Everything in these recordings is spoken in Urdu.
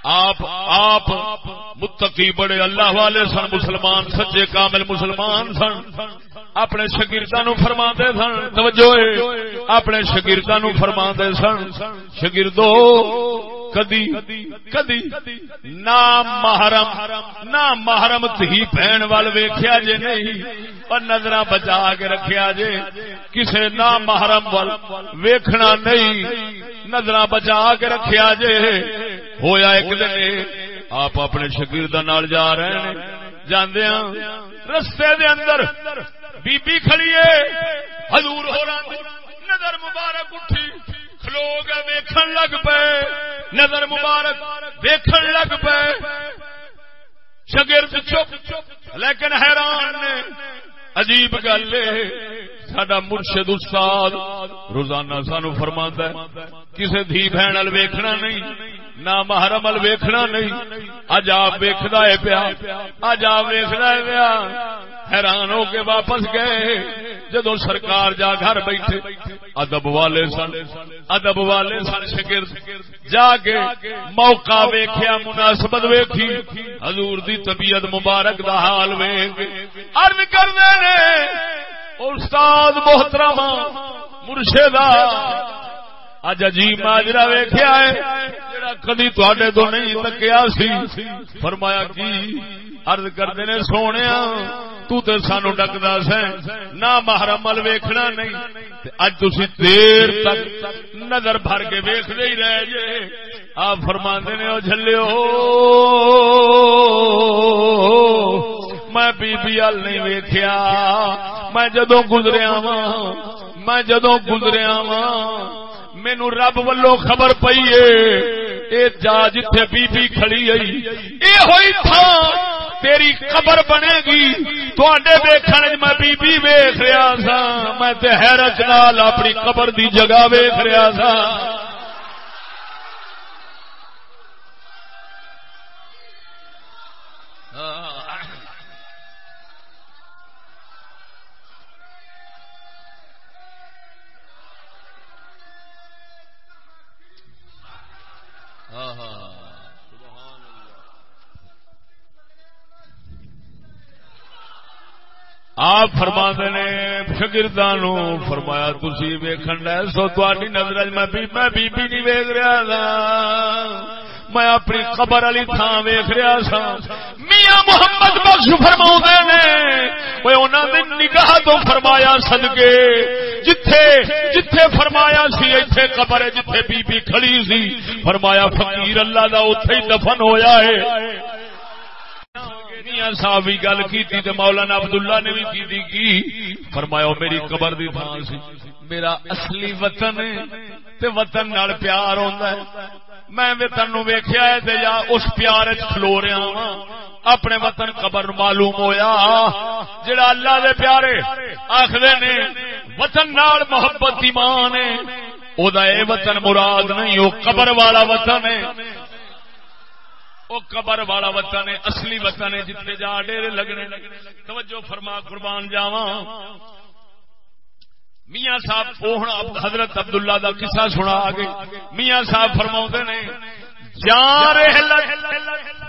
آپ متقی بڑے اللہ والے سن، مسلمان سچے کامل مسلمان سن، اپنے شاگرداں نو فرماندے سن، توجہ اپنے شاگرداں نو فرماندے سن، شاگردو کدی محرم تھی بہن وال ویکھیا جے نہیں، اور نظراں بچا کے رکھیا جے، کسے محرم وال ویکھنا نہیں، نظراں بچا کے رکھیا جے۔ ہویا ایک دن آپ اپنے شاگرداں نال جا رہے ہیں، جاندیاں رستے دے اندر بی بی کھڑی ہے، حضور ہوراں دی نظر مبارک اٹھی، کھلو گئے ویکھن لگ پے، نظر مبارک ویکھن لگ پے، شاگرد چپ لیکن حیران نے۔ عجیب گل ہے، ساڈا مرشد استاد روزانہ سانو فرماندا ہے کسے دھی بہن ال ویکھنا نہیں، نہ محرم ال ویکھنا نہیں، اج آپ ویکھدا ہے پیا، اج آپ ویکھدا ہے پیا۔ حیران ہو کے واپس گئے، جدوں سرکار جا گھر بیٹھے، ادب والے سن شاگرد جا کے موقع ویکھیا، مناسبت ویکھی، حضور دی طبیعت مبارک دا حال ویکھ عرض کردے نے استاد محترم مرشدہ اج عجیب ماجرا ویکھیا ہے جڑا کدی تواڈے تو نہیں تکیا سی۔ فرمایا کی؟ عرض کردے نے سونیا تو تے سانو ڈکدا سیں، نہ محرم ال ویکھنا نہیں، اج تسی دیر تک نظر بھر کے ویکھدے ہی رہ جے۔ آپ فرماندے نے او جھلیو میں بی بی ال نہیں ویکھیا، میں جدوں گزریا واں مینوں رب والوں خبر پئی ہے، اے جا جتھے بی بی کھڑی آئی اے ہوئی تھا تیری قبر بنے گی، تواڈے ویکھن وچ میں بی بی ویکھ رہا سا، میں تے حیرت نال اپنی قبر دی جگہ ویکھ رہا سا۔ آپ فرماندے نے شاگرداں نو فرمایا تسی ویکھن لے سو تہاڈی نظر وچ میں بی بی نہیں ویکھ رہا سا، میں اپنی قبر والی تھاں ویکھ رہا سا۔ میاں محمد بخش فرماؤندے نے اوے انہاں دی نگاہ تو فرمایا صدقے جتھے فرمایا سی ایتھے قبر ہے، جتھے بی بی کھڑی سی فرمایا فقیر اللہ دا اوتھے ہی دفن ہویا ہے۔ میاں صاحب بھی گل کی تے مولانا عبداللہ نے بھی کی، فرمایا میری قبر دی تھان سی، میرا اصلی وطن ہے تے وطن نال پیار ہوندا ہے، میں وطن نو ویکھیا ہے تے یا اس پیار وچ کھلو رہا ہاں، اپنے وطن قبر معلوم ہویا جڑا اللہ دے پیارے آکھدے نے وطن نال محبت ایمان ہے، او دا اے وطن مراد نہیں، او قبر والا وطن ہے، او قبر والا وطن ہے، اصلی وطن ہے جتنے جا ڈیرے لگنے۔ توجہ فرما قربان جاواں، میاں صاحب حضرت عبداللہ دا قصہ سنا آگے۔ میاں صاحب فرماؤندے نے جان رحلت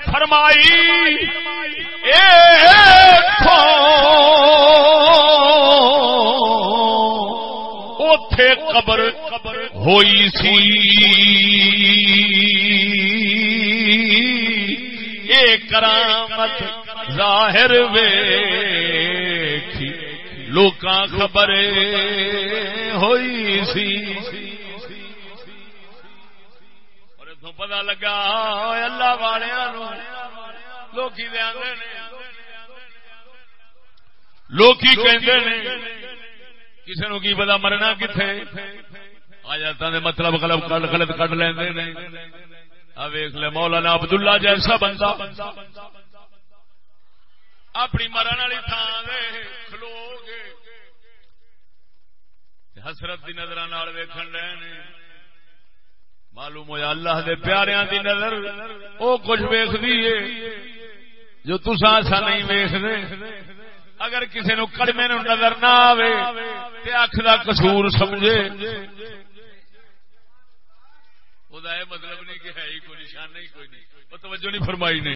فرمائی اوتھے قبر ہوئی سی، اے کرامت ظاہر ویکھی لوکاں خبر ہوئی سی۔ اور اتوں پتا لگا اللہ والیاں نو لوکی دے آندے نے، لوکی کہندے نے کسے نو کی پتا مرنا کتھے، آیاتاں دے مطلب غلط کڈ لیندے نے۔ ویخ لے مولانا عبداللہ جیسا بندہ اپنی مرن والی تھان کھلو گے حسرت دی نظر ویکھن رہے نے، معلوم ہوا اللہ دے پیاریاں دی نظر او کچھ ویکھدی ہے جو تساں ایسا نہیں ویکھدے۔ اگر کسی نو کڑمے نو نظر نہ آوے تے اکھ دا قصور سمجھے، مطلب نہیں کہ ہے ہی کوئی نشان نہیں کوئی نہیں، وہ توجہ نہیں فرمائی نے